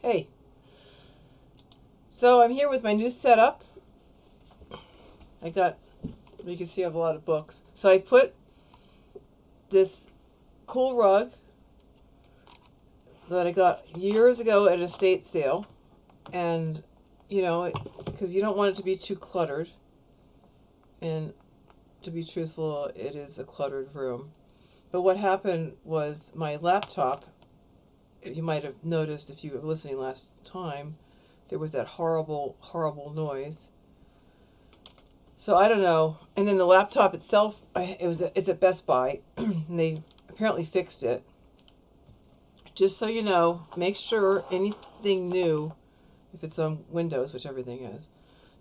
Hey, so I'm here with my new setup. You can see I have a lot of books. So I put this cool rug that I got years ago at an estate sale. And, because you don't want it to be too cluttered. And to be truthful, it is a cluttered room. But what happened was my laptop, you might have noticed if you were listening last time, there was that horrible, horrible noise. So I don't know. And then the laptop itself, it's at Best Buy, and they apparently fixed it. Just so you know, make sure anything new, if it's on Windows, which everything is,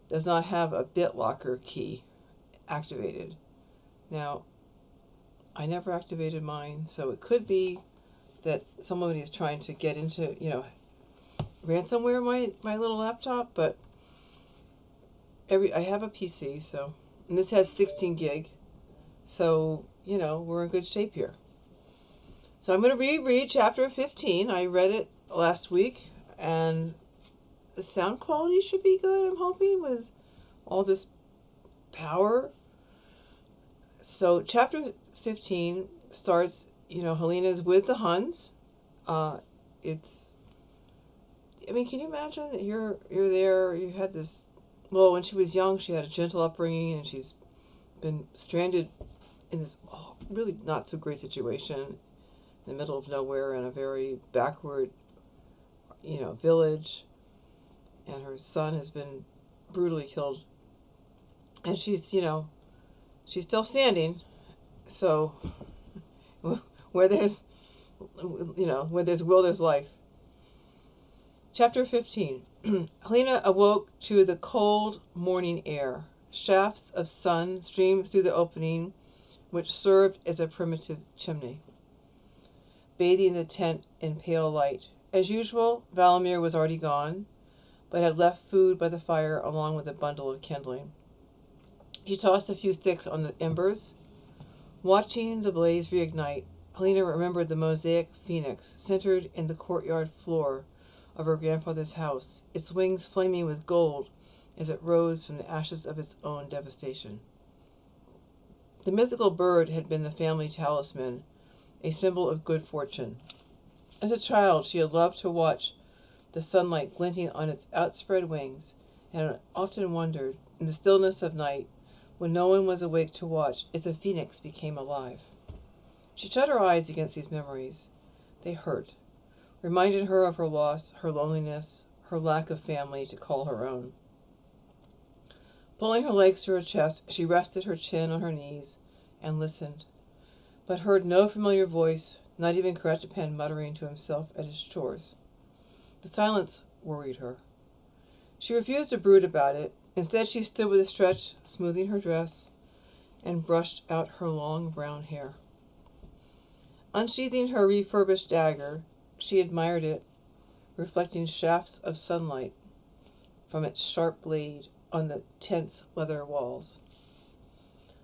does not have a BitLocker key activated. Now, I never activated mine, so it could be that somebody is trying to get into, ransomware my little laptop, but I have a PC, so, and this has 16 gig, so, we're in good shape here. So I'm going to reread chapter 15. I read it last week, and the sound quality should be good, I'm hoping, with all this power. So chapter 15 starts, Helena's with the Huns. Can you imagine? You're there, you had this, well, when she was young, she had a gentle upbringing, and she's been stranded in this really not so great situation in the middle of nowhere in a very backward, village, and her son has been brutally killed, and she's still standing. So where there's will, there's life. Chapter 15. Helena awoke to the cold morning air. Shafts of sun streamed through the opening, which served as a primitive chimney, bathing the tent in pale light. As usual, Valamir was already gone, but had left food by the fire along with a bundle of kindling. She tossed a few sticks on the embers. Watching the blaze reignite, Helena remembered the mosaic phoenix centered in the courtyard floor of her grandfather's house, its wings flaming with gold as it rose from the ashes of its own devastation. The mythical bird had been the family talisman, a symbol of good fortune. As a child, she had loved to watch the sunlight glinting on its outspread wings, and had often wondered, in the stillness of night, when no one was awake to watch, if the phoenix became alive. She shut her eyes against these memories. They hurt, reminded her of her loss, her loneliness, her lack of family to call her own. Pulling her legs to her chest, she rested her chin on her knees and listened, but heard no familiar voice, not even Cratchipan muttering to himself at his chores. The silence worried her. She refused to brood about it. Instead, she stood with a stretch, smoothing her dress, and brushed out her long brown hair. Unsheathing her refurbished dagger, she admired it, reflecting shafts of sunlight from its sharp blade on the tent's leather walls.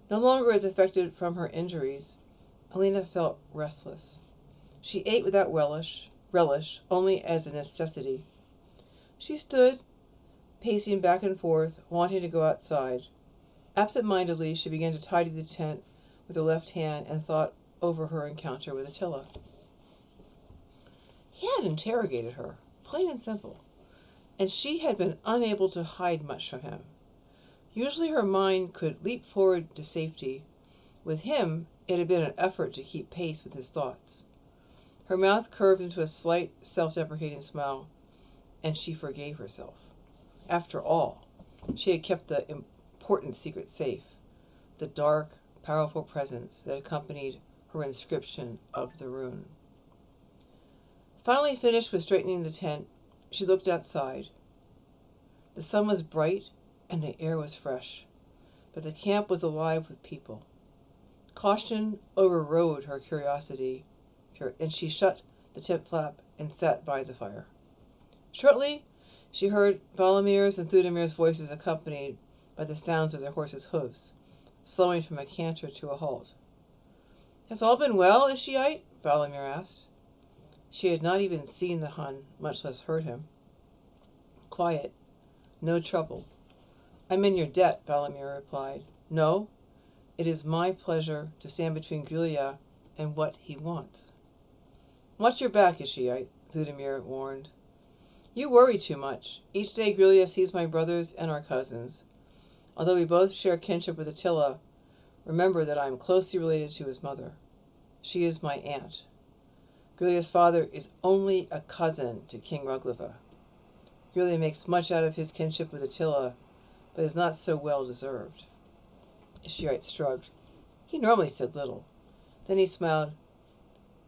No longer as affected from her injuries, Helena felt restless. She ate without relish, only as a necessity. She stood, pacing back and forth, wanting to go outside. Absent-mindedly, she began to tidy the tent with her left hand and thought over her encounter with Attila. He had interrogated her, plain and simple, and she had been unable to hide much from him. Usually her mind could leap forward to safety. With him, it had been an effort to keep pace with his thoughts. Her mouth curved into a slight, self-deprecating smile, and she forgave herself. After all, she had kept the important secret safe, the dark, powerful presence that accompanied her inscription of the rune. Finally finished with straightening the tent, she looked outside. The sun was bright and the air was fresh, but the camp was alive with people. Caution overrode her curiosity, and she shut the tent flap and sat by the fire. Shortly, she heard Valamir's and Thudamir's voices accompanied by the sounds of their horses' hoofs, slowing from a canter to a halt. "Has all been well, Ishiite?" Valamir asked. She had not even seen the Hun, much less heard him. Quiet. No trouble. I'm in your debt, Valamir replied. No, it is my pleasure to stand between Giulia and what he wants. Watch your back, Ishite, Thudamir warned. You worry too much. Each day Giulia sees my brothers and our cousins. Although we both share kinship with Attila, remember that I am closely related to his mother. She is my aunt. Giulia's father is only a cousin to King Ruglava. Giulia makes much out of his kinship with Attila, but is not so well deserved. Ishite shrugged. He normally said little. Then he smiled.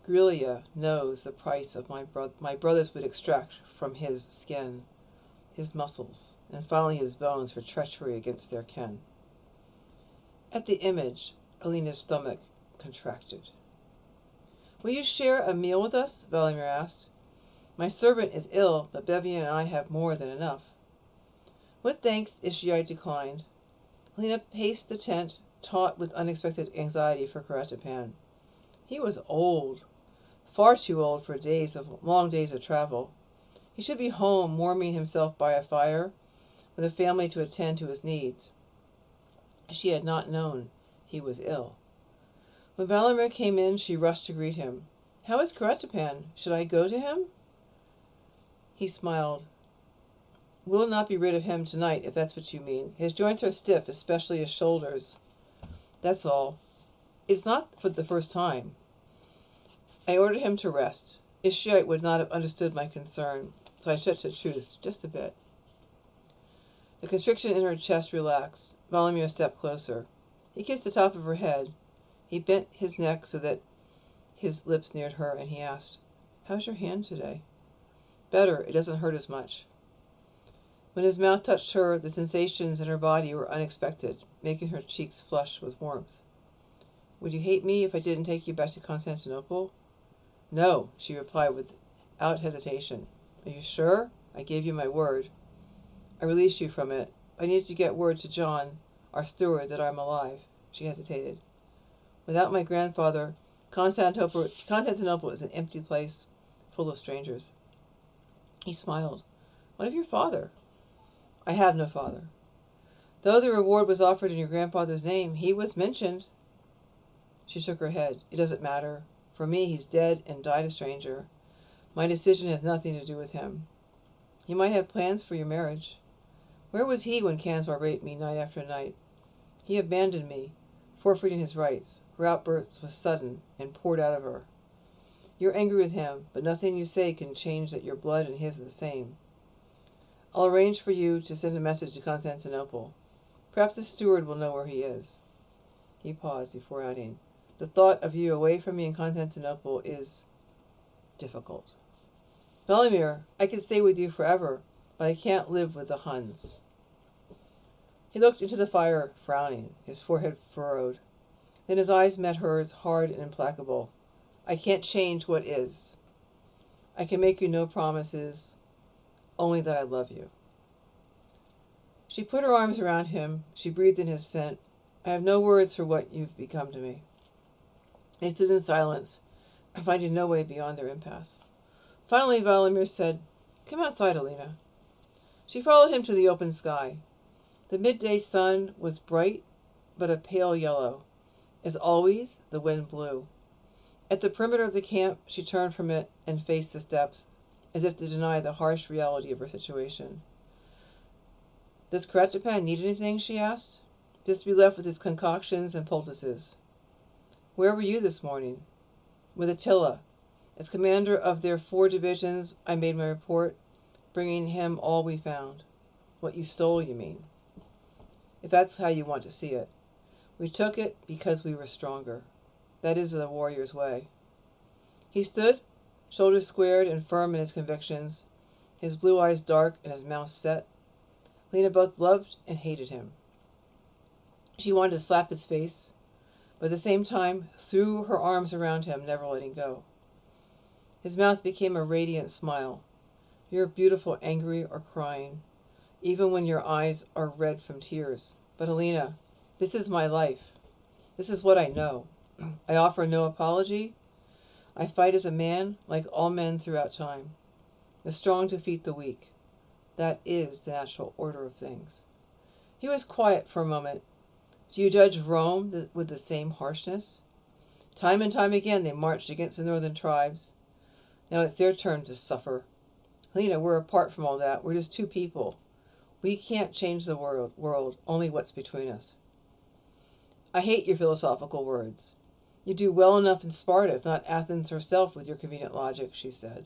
Giulia knows the price of my brothers would extract from his skin, his muscles, and finally his bones for treachery against their kin. At the image, Helena's stomach contracted. Will you share a meal with us? Valamir asked. My servant is ill, but Bevian and I have more than enough. With thanks, Ishite declined. Helena paced the tent, taut with unexpected anxiety for Karatapan. He was old, far too old for long days of travel. He should be home, warming himself by a fire, with a family to attend to his needs. She had not known he was ill. When Valamir came in, she rushed to greet him. How is Karatapan? Should I go to him? He smiled. We'll not be rid of him tonight, if that's what you mean. His joints are stiff, especially his shoulders. That's all. It's not for the first time. I ordered him to rest. Ishite would not have understood my concern, so I stretched the truth just a bit. The constriction in her chest relaxed. Valamir stepped closer. He kissed the top of her head. He bent his neck so that his lips neared her, and he asked, How's your hand today? Better. It doesn't hurt as much. When his mouth touched her, the sensations in her body were unexpected, making her cheeks flush with warmth. Would you hate me if I didn't take you back to Constantinople? No, she replied without hesitation. Are you sure? I gave you my word. I released you from it. I needed to get word to John, our steward, that I'm alive. She hesitated. Without my grandfather, Constantinople is an empty place, full of strangers. He smiled. What of your father? I have no father. Though the reward was offered in your grandfather's name, he was mentioned. She shook her head. It doesn't matter. For me, he's dead and died a stranger. My decision has nothing to do with him. He might have plans for your marriage. Where was he when Kansar raped me night after night? He abandoned me, forfeiting his rights. Her outburst was sudden and poured out of her. You're angry with him, but nothing you say can change that your blood and his are the same. I'll arrange for you to send a message to Constantinople. Perhaps the steward will know where he is. He paused before adding, The thought of you away from me in Constantinople is difficult. Valamir, I could stay with you forever, but I can't live with the Huns. He looked into the fire, frowning, his forehead furrowed. Then his eyes met hers, hard and implacable. I can't change what is. I can make you no promises, only that I love you. She put her arms around him. She breathed in his scent. I have no words for what you've become to me. They stood in silence, finding no way beyond their impasse. Finally, Valamir said, Come outside, Helena. She followed him to the open sky. The midday sun was bright, but a pale yellow. As always, the wind blew. At the perimeter of the camp, she turned from it and faced the steps, as if to deny the harsh reality of her situation. Does Karatapan need anything? She asked. Just to be left with his concoctions and poultices. Where were you this morning? With Attila. As commander of their 4 divisions, I made my report, bringing him all we found. What you stole, you mean. If that's how you want to see it. We took it because we were stronger. That is the warrior's way. He stood, shoulders squared and firm in his convictions, his blue eyes dark and his mouth set. Helena both loved and hated him. She wanted to slap his face, but at the same time threw her arms around him, never letting go. His mouth became a radiant smile. You're beautiful, angry or crying, even when your eyes are red from tears. But Helena, this is my life. This is what I know. I offer no apology. I fight as a man, like all men throughout time. The strong defeat the weak. That is the natural order of things. He was quiet for a moment. Do you judge Rome with the same harshness? Time and time again they marched against the northern tribes. Now it's their turn to suffer. Helena, we're apart from all that. We're just two people. We can't change the world, only what's between us. I hate your philosophical words. You do well enough in Sparta, if not Athens herself, with your convenient logic, she said.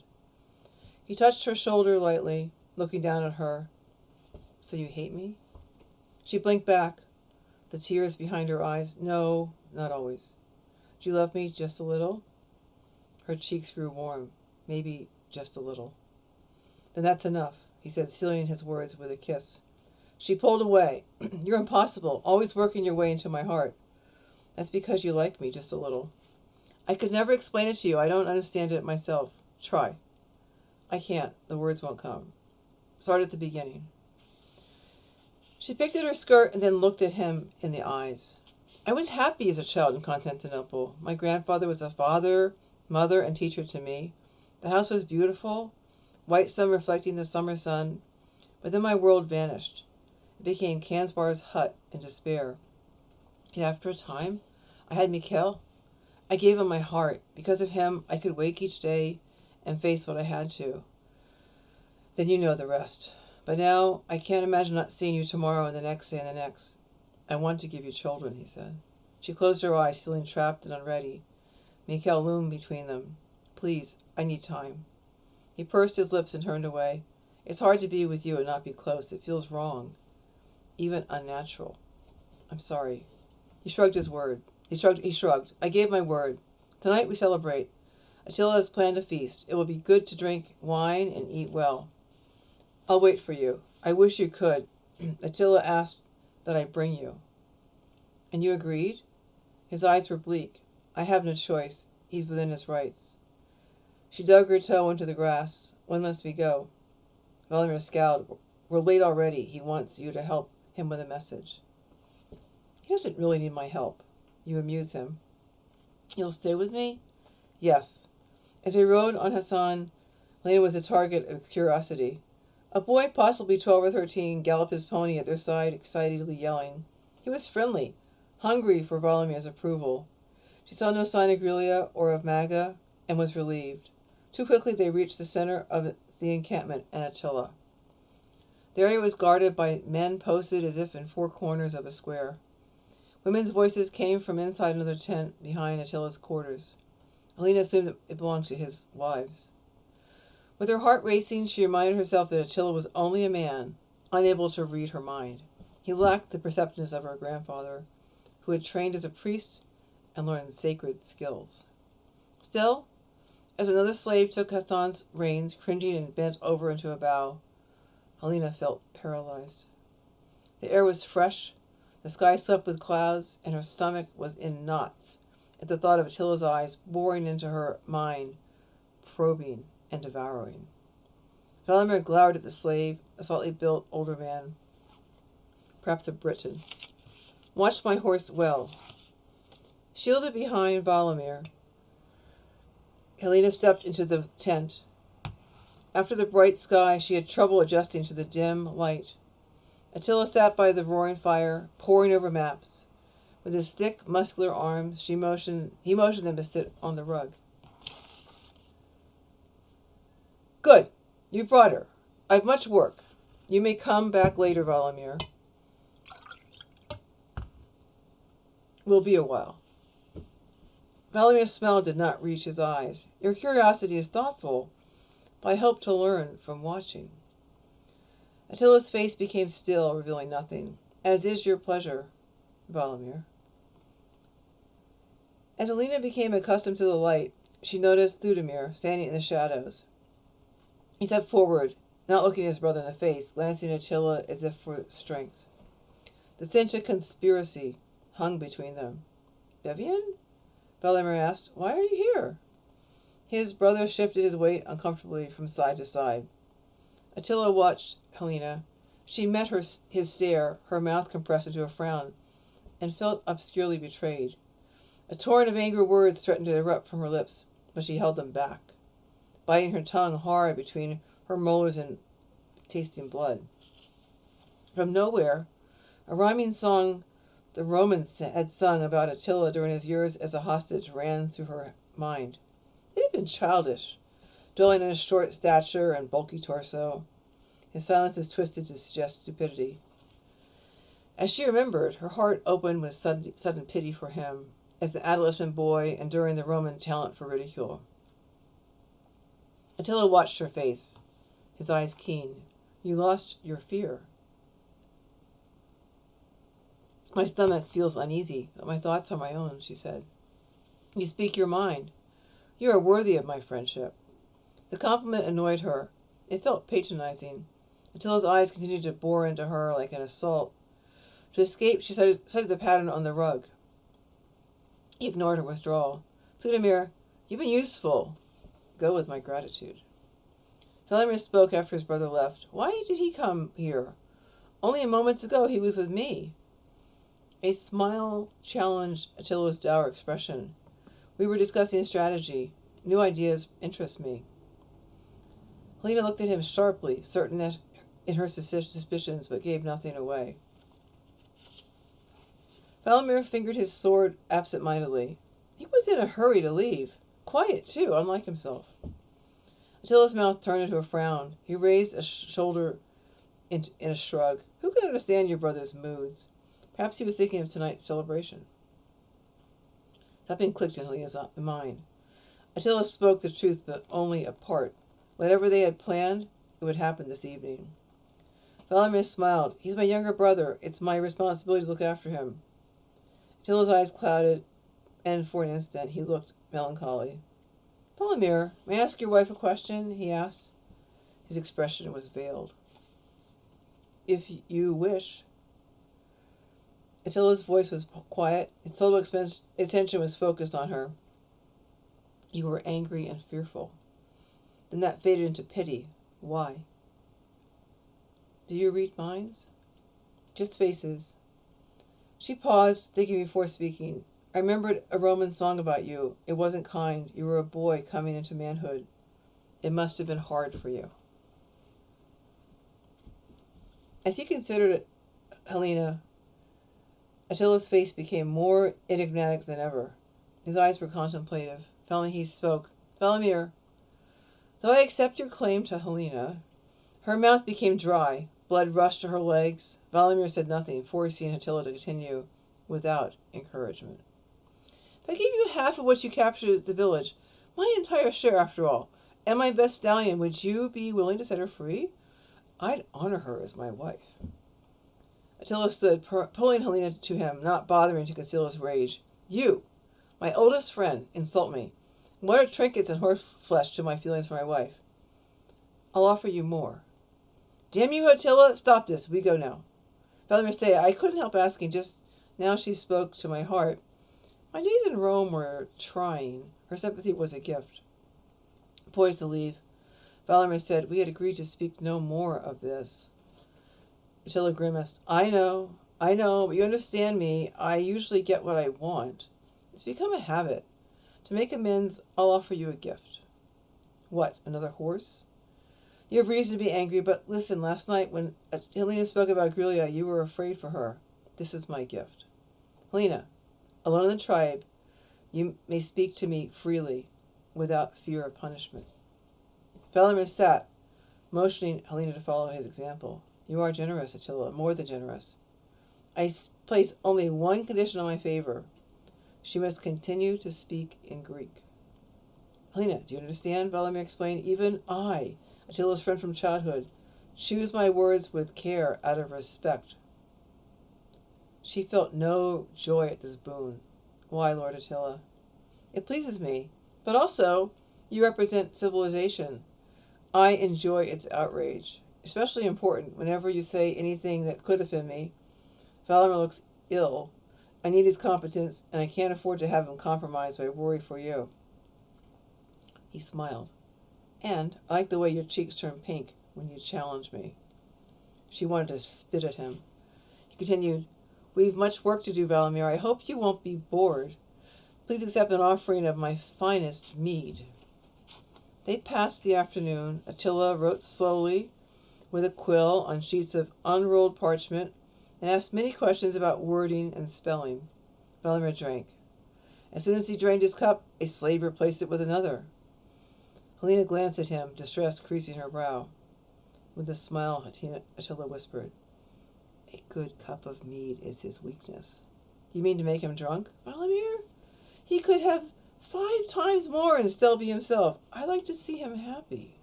He touched her shoulder lightly, looking down at her. So you hate me? She blinked back, the tears behind her eyes. No, not always. Do you love me just a little? Her cheeks grew warm. Maybe just a little. Then that's enough, he said, sealing his words with a kiss. She pulled away. You're impossible, always working your way into my heart. That's because you like me just a little. I could never explain it to you. I don't understand it myself. Try. I can't. The words won't come. Start at the beginning. She picked at her skirt and then looked at him in the eyes. I was happy as a child in Constantinople. My grandfather was a father, mother, and teacher to me. The house was beautiful, white sun reflecting the summer sun, but then my world vanished. It became Kansbar's hut in despair. And after a time, I had Mikhail. I gave him my heart. Because of him, I could wake each day and face what I had to. Then you know the rest. But now, I can't imagine not seeing you tomorrow and the next day and the next. I want to give you children, he said. She closed her eyes, feeling trapped and unready. Mikhail loomed between them. Please, I need time. He pursed his lips and turned away. It's hard to be with you and not be close. It feels wrong. Even unnatural. I'm sorry. He shrugged. He shrugged. I gave my word. Tonight we celebrate. Attila has planned a feast. It will be good to drink wine and eat well. I'll wait for you. I wish you could. Attila asked that I bring you. And you agreed? His eyes were bleak. I have no choice. He's within his rights. She dug her toe into the grass. When must we go? Valamir scowled. We're late already. He wants you to help him with a message. He doesn't really need my help. You amuse him. You'll stay with me? Yes. As they rode on Hassan, Helena was a target of curiosity. A boy, possibly 12 or 13, galloped his pony at their side, excitedly yelling. He was friendly, hungry for Valamir's approval. She saw no sign of Grelia or of Maga, and was relieved. Too quickly they reached the center of the encampment and Attila. The area was guarded by men posted as if in four corners of a square. Women's voices came from inside another tent behind Attila's quarters. Helena assumed it belonged to his wives. With her heart racing, she reminded herself that Attila was only a man, unable to read her mind. He lacked the perceptiveness of her grandfather, who had trained as a priest and learned sacred skills. Still, as another slave took Hassan's reins, cringing and bent over into a bow, Helena felt paralyzed. The air was fresh, the sky swept with clouds, and her stomach was in knots at the thought of Attila's eyes boring into her mind, probing and devouring. Valamir glowered at the slave, a slightly built older man, perhaps a Briton. Watch my horse well. Shielded behind Valamir, Helena stepped into the tent. After the bright sky, she had trouble adjusting to the dim light. Attila sat by the roaring fire, poring over maps. With his thick, muscular arms, he motioned them to sit on the rug. Good. You brought her. I've much work. You may come back later, Valamir. Will be a while. Valamir's smile did not reach his eyes. Your curiosity is thoughtful, but I hope to learn from watching. Attila's face became still, revealing nothing. As is your pleasure, Valamir. As Helena became accustomed to the light, she noticed Thudamir standing in the shadows. He stepped forward, not looking at his brother in the face, glancing at Attila as if for strength. The stench of conspiracy hung between them. Bevian? Valamir asked, why are you here? His brother shifted his weight uncomfortably from side to side. Attila watched Helena. She met his stare, her mouth compressed into a frown, and felt obscurely betrayed. A torrent of angry words threatened to erupt from her lips. but she held them back, biting her tongue hard between her molars and tasting blood. From nowhere, a rhyming song the Romans had sung about Attila during his years as a hostage ran through her mind. It had been childish, dwelling on his short stature and bulky torso. His silences twisted to suggest stupidity. As she remembered, her heart opened with sudden pity for him, as the adolescent boy enduring the Roman talent for ridicule. Attila watched her face, his eyes keen. "You lost your fear." "My stomach feels uneasy, but my thoughts are my own," she said. "You speak your mind. You are worthy of my friendship." The compliment annoyed her. It felt patronizing. Attila's eyes continued to bore into her like an assault. To escape, she studied the pattern on the rug. He ignored her withdrawal. "Valamir, you've been useful. Go with my gratitude." Valamir spoke after his brother left. "Why did he come here? Only moments ago he was with me." A smile challenged Attila's dour expression. "We were discussing strategy. New ideas interest me." Helena looked at him sharply, certain in her suspicions, but gave nothing away. Valamir fingered his sword absent-mindedly. He was in a hurry to leave. Quiet, too, unlike himself. Attila's mouth turned into a frown. He raised a shoulder in a shrug. Who can understand your brother's moods? Perhaps he was thinking of tonight's celebration. Something clicked in Helena's mind. Attila spoke the truth, but only a part. Whatever they had planned, it would happen this evening. Valamir smiled. "He's my younger brother. It's my responsibility to look after him." Attila's eyes clouded, and for an instant he looked melancholy. "Valamir, may I ask your wife a question?" he asked. His expression was veiled. "If you wish." Attila's voice was quiet. His total attention was focused on her. "You were angry and fearful. Then that faded into pity. Why?" "Do you read minds?" "Just faces." She paused, thinking before speaking. "I remembered a Roman song about you. It wasn't kind. You were a boy coming into manhood. It must have been hard for you." As he considered Helena, Attila's face became more enigmatic than ever. His eyes were contemplative. Finally he spoke. "Valamir, though I accept your claim to Helena..." Her mouth became dry. Blood rushed to her legs. Valamir said nothing, forcing Attila to continue without encouragement. "If I gave you half of what you captured at the village, my entire share after all, and my best stallion, would you be willing to set her free? I'd honor her as my wife." Attila stood, pulling Helena to him, not bothering to conceal his rage. "You, my oldest friend, insult me. What are trinkets and horseflesh to my feelings for my wife? I'll offer you more." "Damn you, Attila! Stop this. We go now." Valamir, stay. I couldn't help asking. Just now she spoke to my heart. My days in Rome were trying. Her sympathy was a gift. Poised to leave, Valamir said, "We had agreed to speak no more of this." Attila grimaced. I know, but you understand me. I usually get what I want. It's become a habit. To make amends, I'll offer you a gift." "What, another horse?" "You have reason to be angry, but listen, last night when Helena spoke about Grelia, you were afraid for her. This is my gift. Helena, alone in the tribe, you may speak to me freely, without fear of punishment." Valamir sat, motioning Helena to follow his example. "You are generous, Attila, more than generous. I place only one condition on my favor. She must continue to speak in Greek." "Helena, do you understand?" Valamir explained. "Even I, Attila's friend from childhood, choose my words with care out of respect." She felt no joy at this boon. "Why, Lord Attila?" "It pleases me, but also you represent civilization. I enjoy its outrage. Especially important whenever you say anything that could offend me. Valamir looks ill. I need his competence, and I can't afford to have him compromised by worry for you." He smiled. "And I like the way your cheeks turn pink when you challenge me." She wanted to spit at him. He continued, "We've much work to do, Valamir. I hope you won't be bored. Please accept an offering of my finest mead. They passed the afternoon. Attila wrote slowly with a quill on sheets of unrolled parchment and asked many questions about wording and spelling. Valamir drank. As soon as he drained his cup, a slave replaced it with another. Helena glanced at him, distress creasing her brow. With a smile, Attila whispered, "A good cup of mead is his weakness." "You mean to make him drunk, Valamir? He could have 5 times more and still be himself. I like to see him happy."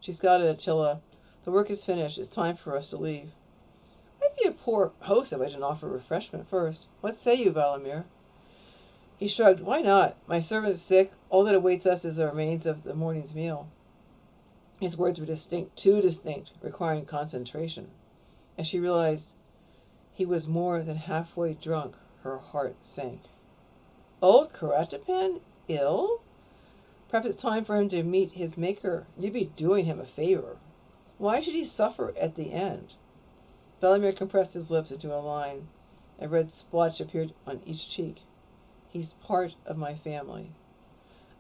She scowled at Attila. "The work is finished. It's time for us to leave." "I'd be a poor host if I didn't offer refreshment first. What say you, Valamir?" He shrugged. "Why not? My servant's sick. All that awaits us is the remains of the morning's meal." His words were distinct, too distinct, requiring concentration. As she realized he was more than halfway drunk, her heart sank. "Old Karatapan? Ill? Perhaps it's time for him to meet his maker. You'd be doing him a favor. Why should he suffer at the end?" Valamir compressed his lips into a line. A red splotch appeared on each cheek. "He's part of my family."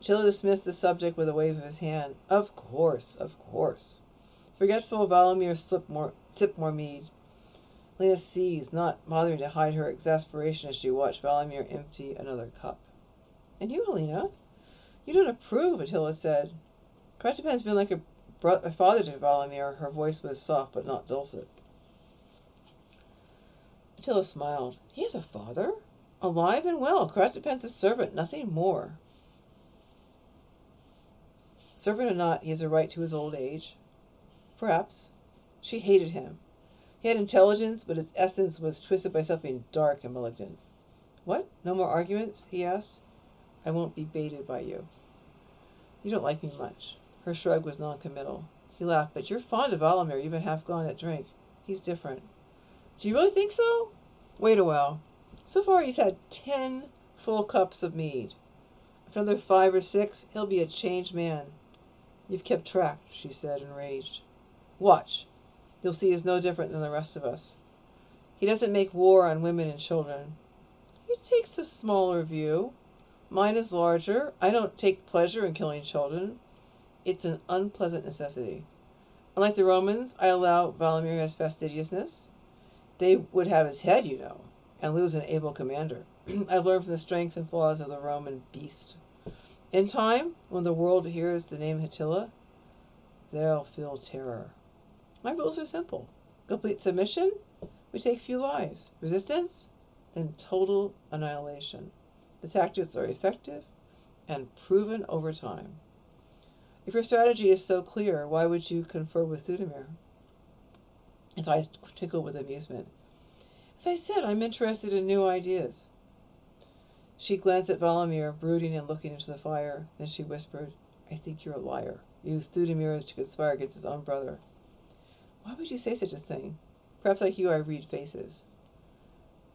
Attila dismissed the subject with a wave of his hand. Of course. Forgetful, Valamir sipped more mead. Helena seized, not bothering to hide her exasperation as she watched Valamir empty another cup. "And you, Helena? You don't approve," Attila said. "Kratapan's been like a father to Valamir." Her voice was soft but not dulcet. Attila smiled. "He has a father? Alive and well. Kratapan's a servant, nothing more." "Servant or not, he has a right to his old age." "Perhaps." She hated him. He had intelligence, but his essence was twisted by something dark and malignant. "What? No more arguments?" he asked. "I won't be baited by you." "You don't like me much." Her shrug was non-committal. He laughed. "But you're fond of Valamir, even half gone at drink. He's different." "Do you really think so?" "Wait a while. So far he's had 10 full cups of mead. After another 5 or 6, he'll be a changed man." "You've kept track," she said, enraged. "Watch. You'll see he's no different than the rest of us. He doesn't make war on women and children." "He takes a smaller view. Mine is larger. I don't take pleasure in killing children. It's an unpleasant necessity. Unlike the Romans, I allow Valamir his fastidiousness. They would have his head, you know, and lose an able commander. I've learned from the strengths and flaws of the Roman beast. In time, when the world hears the name Attila, they'll feel terror. My rules are simple. Complete submission, we take few lives. Resistance, then total annihilation. The tactics are effective and proven over time. If your strategy is so clear, why would you confer with Thudamir?" His eyes twinkled with amusement. "As I said, I'm interested in new ideas." She glanced at Valamir, brooding and looking into the fire. Then she whispered, "I think you're a liar. You used Thudamir to conspire against his own brother." "Why would you say such a thing? Perhaps like you I read faces."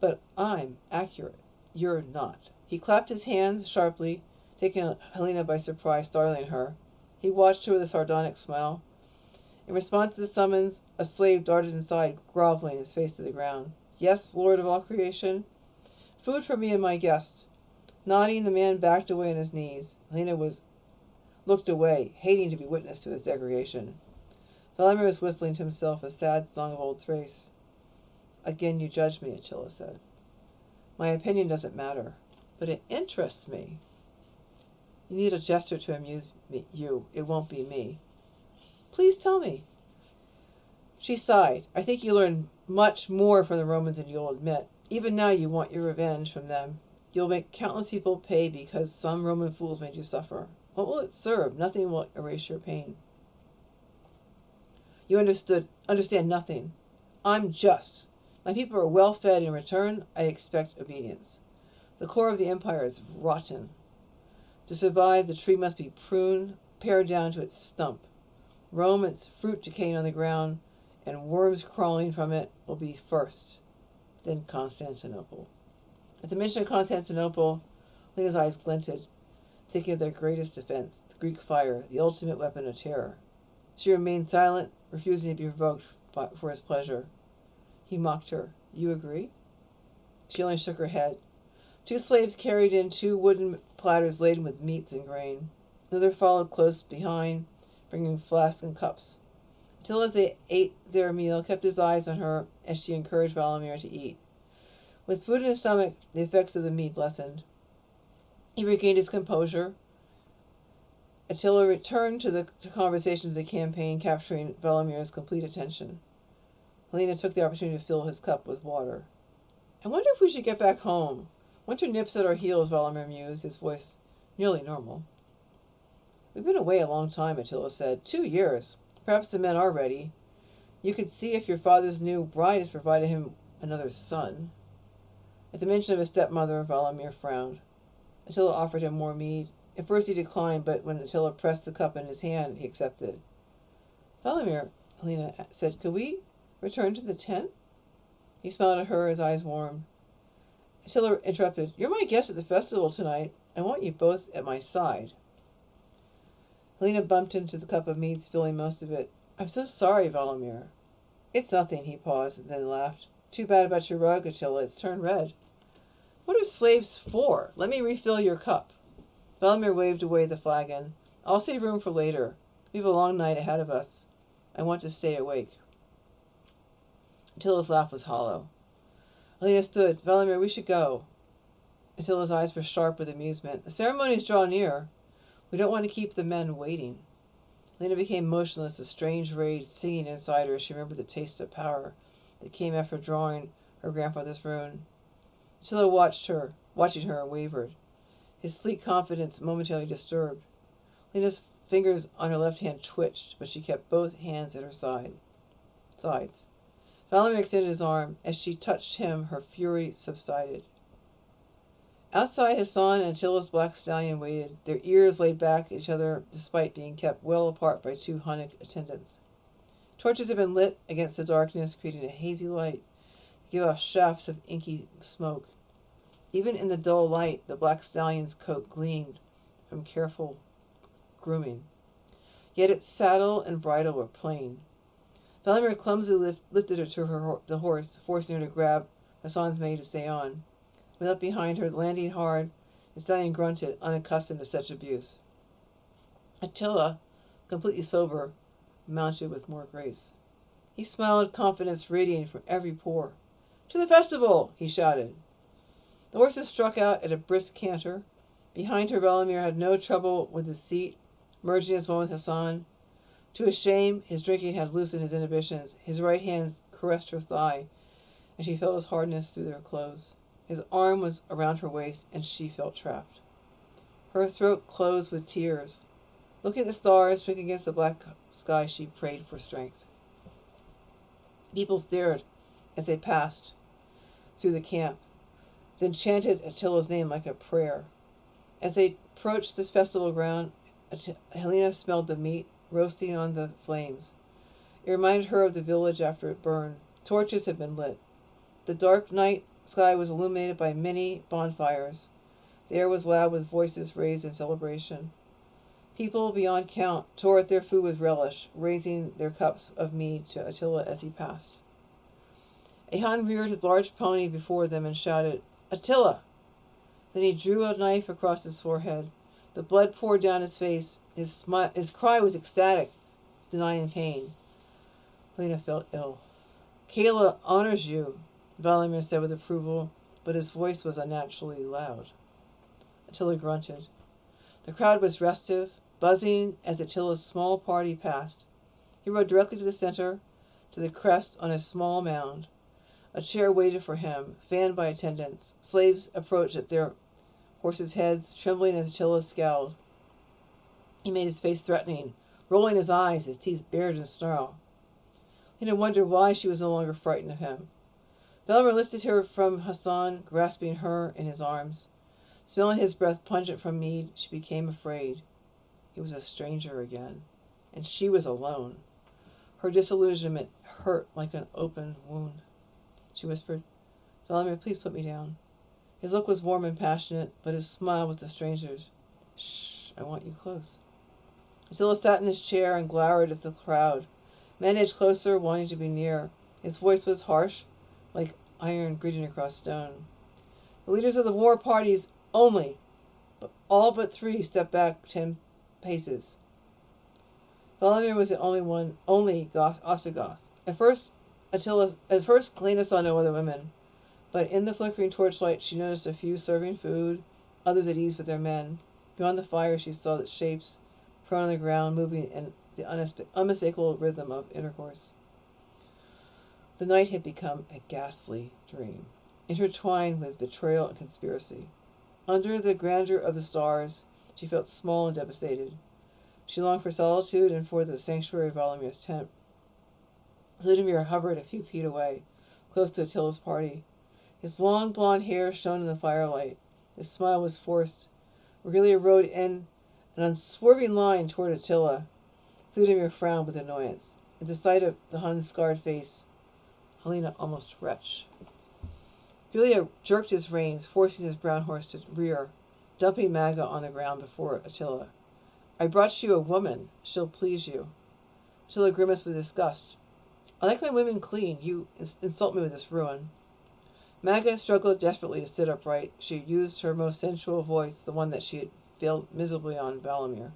"But I'm accurate. You're not." He clapped his hands sharply, taking Helena by surprise, startling her. He watched her with a sardonic smile. In response to the summons, a slave darted inside, groveling, his face to the ground. "Yes, Lord of all creation?" "Food for me and my guest." Nodding, the man backed away on his knees. Helena looked away, hating to be witness to his degradation. Valamir was whistling to himself a sad song of old Thrace. "Again you judge me," Attila said. "My opinion doesn't matter, but it interests me." "You need a gesture to amuse you. It won't be me." "Please tell me." She sighed. "I think you learned much more from the Romans than you'll admit. Even now you want your revenge from them. You'll make countless people pay because some Roman fools made you suffer. What will it serve? Nothing will erase your pain. You understand nothing. I'm just. My people are well fed. In return, I expect obedience. The core of the empire is rotten. To survive, the tree must be pruned, pared down to its stump. Rome, its fruit decaying on the ground, and worms crawling from it, will be first, then Constantinople." At the mention of Constantinople, Lena's eyes glinted, thinking of their greatest defense, the Greek fire, the ultimate weapon of terror. She remained silent, refusing to be provoked for his pleasure. He mocked her. "You agree?" She only shook her head. 2 slaves carried in 2 wooden platters laden with meats and grain. Another followed close behind, bringing flasks and cups. Attila, as they ate their meal, kept his eyes on her as she encouraged Valamir to eat. With food in his stomach, the effects of the meat lessened. He regained his composure. Attila returned to the conversation of the campaign, capturing Valamir's complete attention. Helena took the opportunity to fill his cup with water. "I wonder if we should get back home. Winter nips at our heels," Valamir mused, his voice nearly normal. "We've been away a long time," Attila said. 2 years. Perhaps the men are ready. You could see if your father's new bride has provided him another son." At the mention of his stepmother, Valamir frowned. Attila offered him more mead. At first he declined, but when Attila pressed the cup in his hand, he accepted. "Valamir," Helena said, "could we return to the tent?" He smiled at her, his eyes warmed. Attila interrupted. "You're my guest at the festival tonight. I want you both at my side." Helena bumped into the cup of mead, spilling most of it. "I'm so sorry, Valamir." "It's nothing," he paused, and then laughed. "Too bad about your rug, Attila. It's turned red." "What are slaves for? Let me refill your cup." Valamir waved away the flagon. "I'll save room for later. We have a long night ahead of us. I want to stay awake." Attila's laugh was hollow. Helena stood. "Valamir, we should go." Attila's eyes were sharp with amusement. "The ceremonies draw near. We don't want to keep the men waiting." Helena became motionless, a strange rage singing inside her as she remembered the taste of power that came after drawing her grandfather's rune. Attila watching her, and wavered, his sleek confidence momentarily disturbed. Helena's fingers on her left hand twitched, but she kept both hands at her sides. Valamir extended his arm. As she touched him, her fury subsided. Outside, Hassan and Attila's black stallion waited, their ears laid back at each other despite being kept well apart by 2 Hunnic attendants. Torches had been lit against the darkness, creating a hazy light that gave off shafts of inky smoke. Even in the dull light, the black stallion's coat gleamed from careful grooming. Yet its saddle and bridle were plain. Valamir clumsily lifted her to the horse, forcing her to grab Hassan's mane to stay on. Went up behind her, landing hard. The stallion grunted, unaccustomed to such abuse. Attila, completely sober, mounted with more grace. He smiled, confidence radiating from every pore. "To the festival!" he shouted. The horses struck out at a brisk canter. Behind her, Valamir had no trouble with his seat, merging as one with Hassan. To his shame, his drinking had loosened his inhibitions. His right hand caressed her thigh, and she felt his hardness through their clothes. His arm was around her waist, and she felt trapped. Her throat closed with tears. Looking at the stars twinkling against the black sky, she prayed for strength. People stared as they passed through the camp, then chanted Attila's name like a prayer. As they approached this festival ground, Helena smelled the meat roasting on the flames. It reminded her of the village after it burned. Torches had been lit. The dark night sky was illuminated by many bonfires. The air was loud with voices raised in celebration. People beyond count tore at their food with relish, raising their cups of mead to Attila as he passed. A Hun reared his large pony before them and shouted, "Attila!" Then he drew a knife across his forehead. The blood poured down his face. His cry was ecstatic, denying pain. Helena felt ill. "Kayla honors you," Valamir said with approval, but his voice was unnaturally loud. Attila grunted. The crowd was restive, buzzing as Attila's small party passed. He rode directly to the center, to the crest on a small mound. A chair waited for him, fanned by attendants. Slaves approached at their horses' heads, trembling as Attila scowled. He made his face threatening, rolling his eyes, his teeth bared in a snarl. Helena wondered why she was no longer frightened of him. Valamir lifted her from Hassan, grasping her in his arms. Smelling his breath pungent from mead, she became afraid. He was a stranger again, and she was alone. Her disillusionment hurt like an open wound. She whispered, "Valamir, please put me down." His look was warm and passionate, but his smile was the stranger's. "Shh, I want you close." Attila sat in his chair and glowered at the crowd. Men edged closer, wanting to be near. His voice was harsh, like iron gritting across stone. The leaders of the war parties only, but all but 3 stepped back 10 paces. Valamir was the only Ostrogoth. At first, Helena saw no other women, but in the flickering torchlight she noticed a few serving food, others at ease with their men. Beyond the fire she saw the shapes prone on the ground, moving in the unmistakable rhythm of intercourse. The night had become a ghastly dream, intertwined with betrayal and conspiracy. Under the grandeur of the stars, she felt small and devastated. She longed for solitude and for the sanctuary of Valamir's tent. Vladimir hovered a few feet away, close to Attila's party. His long blonde hair shone in the firelight. His smile was forced. Aurelia rode in an unswerving line toward Attila. Vladimir frowned with annoyance. At the sight of the Hun's scarred face, Helena almost retched. Julia jerked his reins, forcing his brown horse to rear, dumping Maga on the ground before Attila. I brought you a woman. She'll please you. Attila grimaced with disgust. I like my women clean. You insult me with this ruin. Maga struggled desperately to sit upright. She used her most sensual voice, the one that she had failed miserably on Valamir.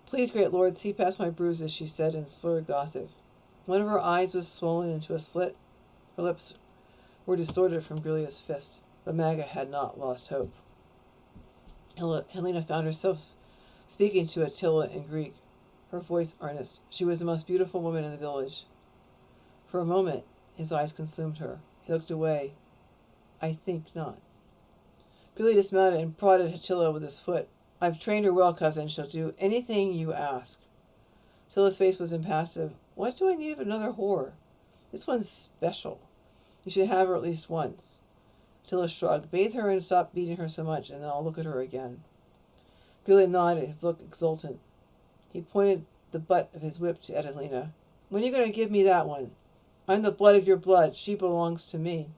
Please, great lord, see past my bruises, she said in slurred Gothic. One of her eyes was swollen into a slit. Her lips were distorted from Grilia's fist, but Maga had not lost hope. Helena found herself speaking to Attila in Greek, her voice earnest. She was the most beautiful woman in the village. For a moment, his eyes consumed her. He looked away. I think not. Grilia dismounted and prodded Attila with his foot. I've trained her well, cousin. She'll do anything you ask. Attila's face was impassive. What do I need of another whore? This one's special. You should have her at least once. Attila shrugged. Bathe her and stop beating her so much, and then I'll look at her again. Grilia nodded, his look exultant. He pointed the butt of his whip at Helena. When are you going to give me that one? I'm the blood of your blood. She belongs to me.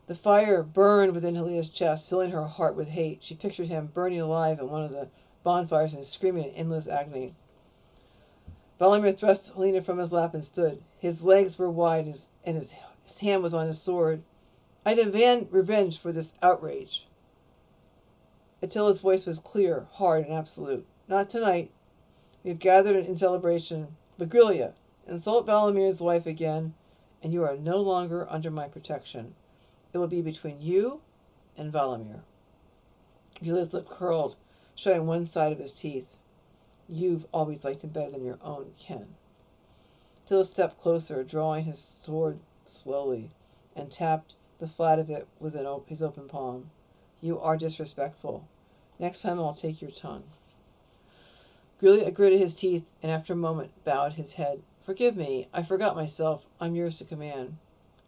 The fire burned within Helena's chest, filling her heart with hate. She pictured him burning alive in one of the bonfires and screaming in endless agony. Valamir thrust Helena from his lap and stood. His legs were wide, and his hand was on his sword. I demand revenge for this outrage. Attila's voice was clear, hard, and absolute. Not tonight. We have gathered in celebration. But Grilia, insult Valamir's wife again, and you are no longer under my protection. It will be between you and Valamir. Grilia's lip curled, showing one side of his teeth. You've always liked him better than your own kin. Attila stepped closer, drawing his sword slowly, and tapped the flat of it with his open palm. You are disrespectful. Next time I'll take your tongue. Grilia gritted his teeth, and after a moment bowed his head. Forgive me. I forgot myself. I'm yours to command.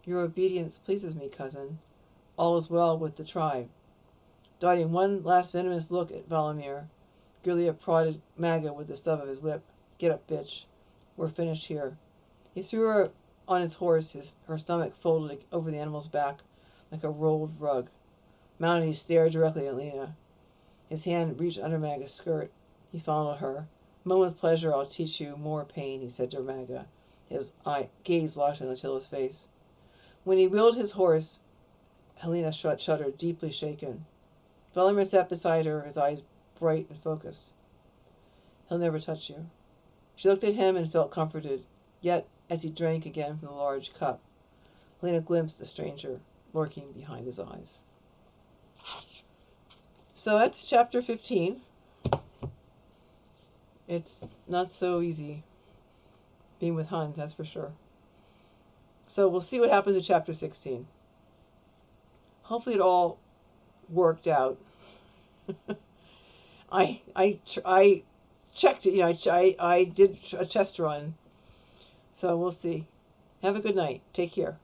Your obedience pleases me, cousin. All is well with the tribe. Darting one last venomous look at Valamir, Grilia prodded Maga with the stub of his whip. Get up, bitch. We're finished here. He threw her on his horse, her stomach folded over the animal's back like a rolled rug. Mounted, he stared directly at Helena. His hand reached under Maga's skirt. He followed her. Moan with pleasure, I'll teach you more pain, he said to Maga, his gaze locked on Attila's face. When he wheeled his horse, Helena shuddered, deeply shaken. Valamir sat beside her, his eyes bright and focused. He'll never touch you. She looked at him and felt comforted. Yet, as he drank again from the large cup, Helena glimpsed a stranger lurking behind his eyes. So that's chapter 15. It's not so easy being with Huns, that's for sure. So we'll see what happens with chapter 16. Hopefully it all worked out. I checked it, I did a test run. So we'll see. Have a good night. Take care.